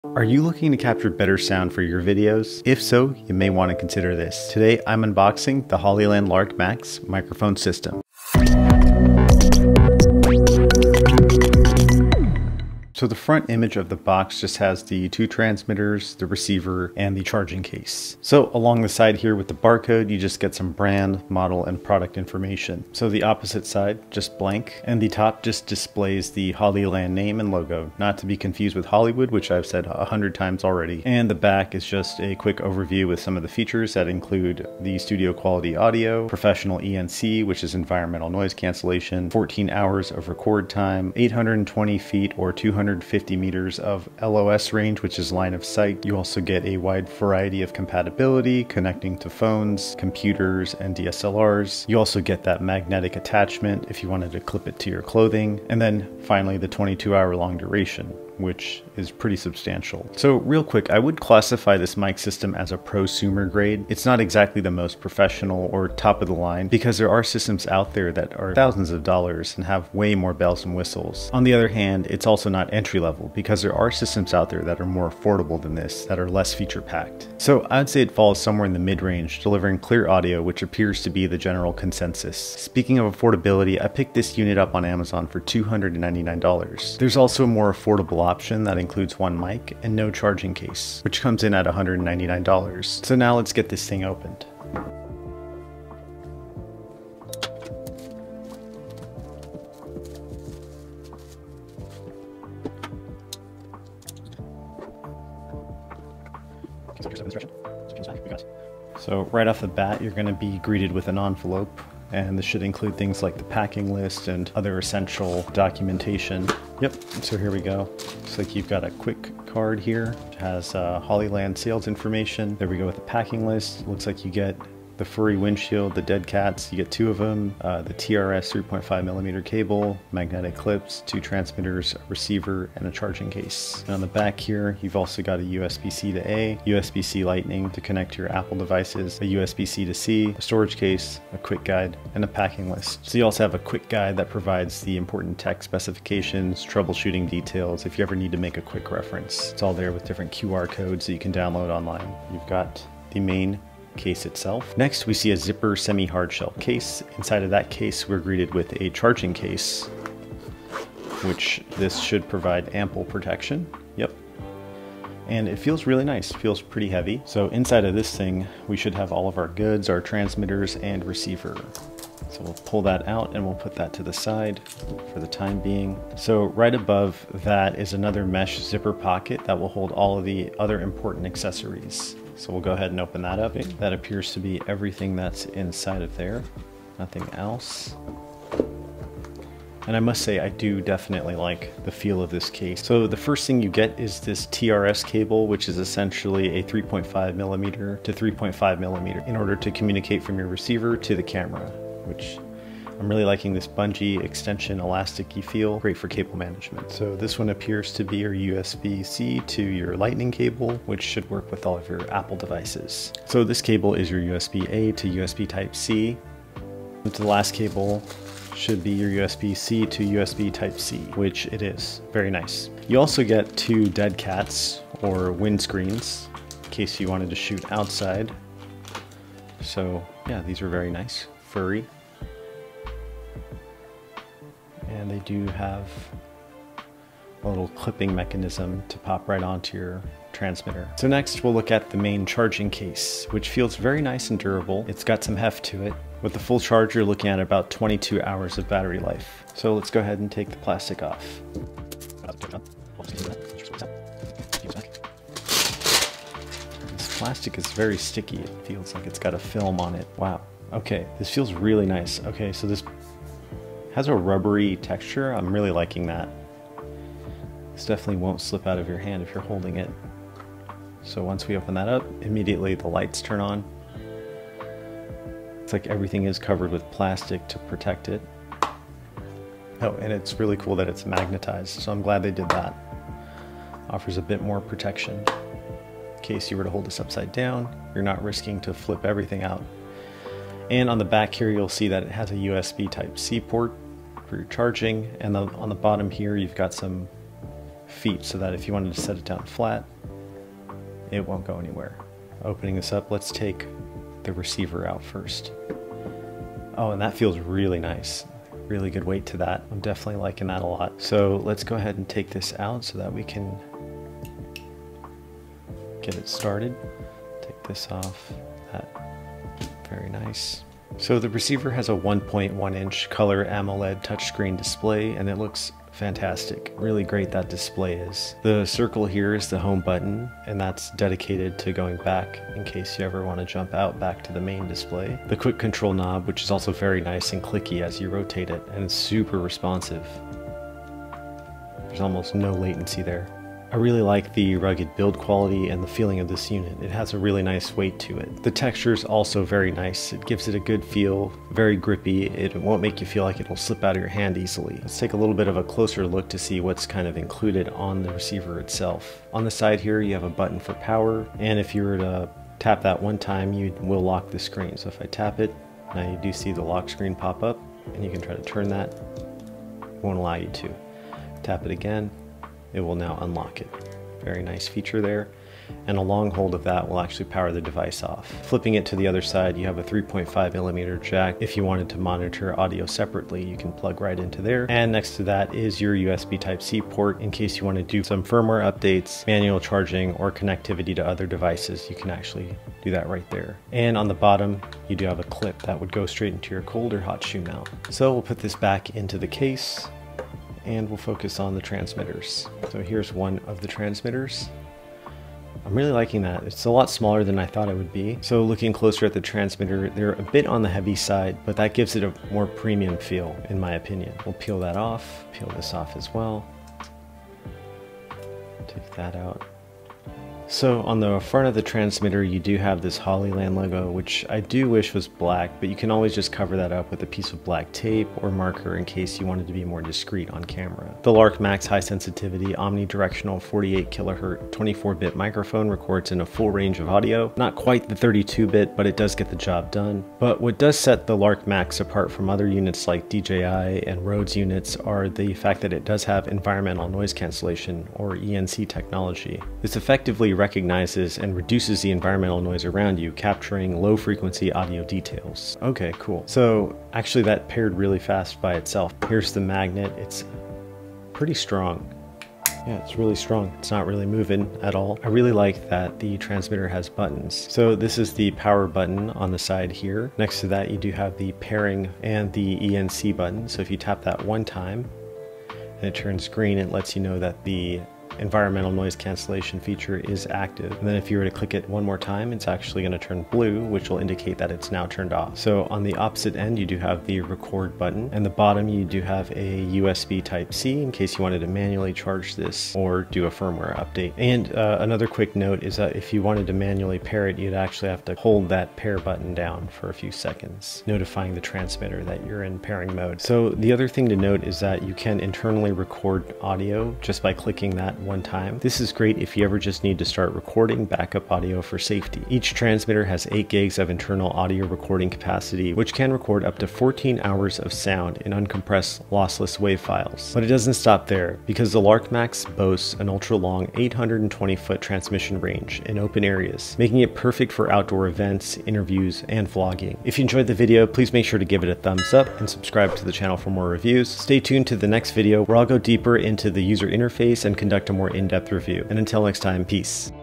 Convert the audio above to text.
Are you looking to capture better sound for your videos? If so, you may want to consider this. Today, I'm unboxing the Hollyland Lark Max microphone system. So the front image of the box just has the two transmitters, the receiver, and the charging case. So along the side here with the barcode, you just get some brand, model, and product information. So the opposite side, just blank, and the top just displays the Hollyland name and logo, not to be confused with Hollywood, which I've said 100 times already. And the back is just a quick overview with some of the features that include the studio quality audio, professional ENC, which is environmental noise cancellation, 14 hours of record time, 820 feet or 250 meters of LOS range, which is line of sight. You also get a wide variety of compatibility connecting to phones, computers, and DSLRs. You also get that magnetic attachment if you wanted to clip it to your clothing. And then finally the 22-hour long duration, which is pretty substantial. So real quick, I would classify this mic system as a prosumer grade. It's not exactly the most professional or top of the line because there are systems out there that are thousands of dollars and have way more bells and whistles. On the other hand, it's also not entry level because there are systems out there that are more affordable than this, that are less feature packed. So I'd say it falls somewhere in the mid-range, delivering clear audio, which appears to be the general consensus. Speaking of affordability, I picked this unit up on Amazon for $299. There's also a more affordable option that includes one mic and no charging case, which comes in at $199. So now let's get this thing opened. So right off the bat, you're going to be greeted with an envelope, and this should include things like the packing list and other essential documentation. Yep, so here we go. Looks like you've got a quick card here. It has Hollyland sales information. There we go with the packing list. Looks like you get the furry windshield, the dead cats, you get two of them, the TRS 3.5mm cable, magnetic clips, two transmitters, a receiver, and a charging case. And on the back here, you've also got a USB-C to A, USB-C Lightning to connect to your Apple devices, a USB-C to C, a storage case, a quick guide, and a packing list. So you also have a quick guide that provides the important tech specifications, troubleshooting details, if you ever need to make a quick reference. It's all there with different QR codes that you can download online. You've got the main case itself. Next, we see a zipper semi-hard shell case. Inside of that case, we're greeted with a charging case, which this should provide ample protection. Yep. And it feels really nice. It feels pretty heavy. So inside of this thing, we should have all of our goods, our transmitters, and receiver. So we'll pull that out and we'll put that to the side for the time being. So right above that is another mesh zipper pocket that will hold all of the other important accessories. So we'll go ahead and open that up. That appears to be everything that's inside of there, nothing else. And I must say, I do definitely like the feel of this case. So the first thing you get is this TRS cable, which is essentially a 3.5mm to 3.5mm in order to communicate from your receiver to the camera, which I'm really liking this bungee extension elasticy feel, great for cable management. So this one appears to be your USB-C to your lightning cable, which should work with all of your Apple devices. So this cable is your USB-A to USB Type-C. The last cable should be your USB-C to USB Type-C, which it is. Very nice. You also get two dead cats or windscreens in case you wanted to shoot outside. So yeah, these are very nice, furry. And they do have a little clipping mechanism to pop right onto your transmitter. So next we'll look at the main charging case, which feels very nice and durable. It's got some heft to it. With the full charge, you're looking at about 22 hours of battery life. So let's go ahead and take the plastic off. This plastic is very sticky. It feels like it's got a film on it. Wow. Okay, this feels really nice. Okay, so this has a rubbery texture. I'm really liking that. This definitely won't slip out of your hand if you're holding it. So once we open that up, immediately the lights turn on. It's like everything is covered with plastic to protect it. Oh, and it's really cool that it's magnetized, so I'm glad they did that. Offers a bit more protection. In case you were to hold this upside down, you're not risking to flip everything out. And on the back here, you'll see that it has a USB Type-C port for your charging. And on the bottom here, you've got some feet so that if you wanted to set it down flat, it won't go anywhere. Opening this up, let's take the receiver out first. Oh, and that feels really nice. Really good weight to that. I'm definitely liking that a lot. So let's go ahead and take this out so that we can get it started. Take this off. That, very nice. So the receiver has a 1.1 inch color AMOLED touchscreen display, and it looks fantastic. Really great that display is. The circle here is the home button, and that's dedicated to going back in case you ever want to jump out back to the main display. The quick control knob, which is also very nice and clicky as you rotate it, and it's super responsive. There's almost no latency there. I really like the rugged build quality and the feeling of this unit. It has a really nice weight to it. The texture is also very nice. It gives it a good feel, very grippy. It won't make you feel like it'll slip out of your hand easily. Let's take a little bit of a closer look to see what's kind of included on the receiver itself. On the side here, you have a button for power, and if you were to tap that one time, you will lock the screen. So if I tap it, now you do see the lock screen pop up, and you can try to turn that. It won't allow you to. Tap it again. It will now unlock it. Very nice feature there. And a long hold of that will actually power the device off. Flipping it to the other side, you have a 3.5mm jack. If you wanted to monitor audio separately, you can plug right into there. And next to that is your USB Type-C port in case you want to do some firmware updates, manual charging, or connectivity to other devices. You can actually do that right there. And on the bottom, you do have a clip that would go straight into your cold or hot shoe mount. So we'll put this back into the case, and we'll focus on the transmitters. So here's one of the transmitters. I'm really liking that. It's a lot smaller than I thought it would be. So looking closer at the transmitter, they're a bit on the heavy side, but that gives it a more premium feel, in my opinion. We'll peel that off, peel this off as well. Take that out. So on the front of the transmitter, you do have this Hollyland logo, which I do wish was black, but you can always just cover that up with a piece of black tape or marker in case you wanted to be more discreet on camera. The Lark Max high sensitivity omnidirectional 48 kHz 24-bit microphone records in a full range of audio. Not quite the 32-bit, but it does get the job done. But what does set the Lark Max apart from other units like DJI and Rhodes units are the fact that it does have environmental noise cancellation, or ENC technology. This effectively recognizes and reduces the environmental noise around you, capturing low frequency audio details. Okay, cool. So actually that paired really fast by itself. Here's the magnet. It's pretty strong. Yeah, it's really strong. It's not really moving at all. I really like that the transmitter has buttons. So this is the power button on the side here. Next to that, you do have the pairing and the ENC button. So if you tap that one time and it turns green, it lets you know that the environmental noise cancellation feature is active. And then if you were to click it one more time, it's actually going to turn blue, which will indicate that it's now turned off. So on the opposite end, you do have the record button, and the bottom you do have a USB Type-C in case you wanted to manually charge this or do a firmware update. And another quick note is that if you wanted to manually pair it, you'd actually have to hold that pair button down for a few seconds, notifying the transmitter that you're in pairing mode. So the other thing to note is that you can internally record audio just by clicking that one time. This is great if you ever just need to start recording backup audio for safety. Each transmitter has 8 gigs of internal audio recording capacity, which can record up to 14 hours of sound in uncompressed, lossless WAV files. But it doesn't stop there, because the Lark Max boasts an ultra-long 820-foot transmission range in open areas, making it perfect for outdoor events, interviews, and vlogging. If you enjoyed the video, please make sure to give it a thumbs up and subscribe to the channel for more reviews. Stay tuned to the next video where I'll go deeper into the user interface and conduct a more in-depth review. And until next time, peace.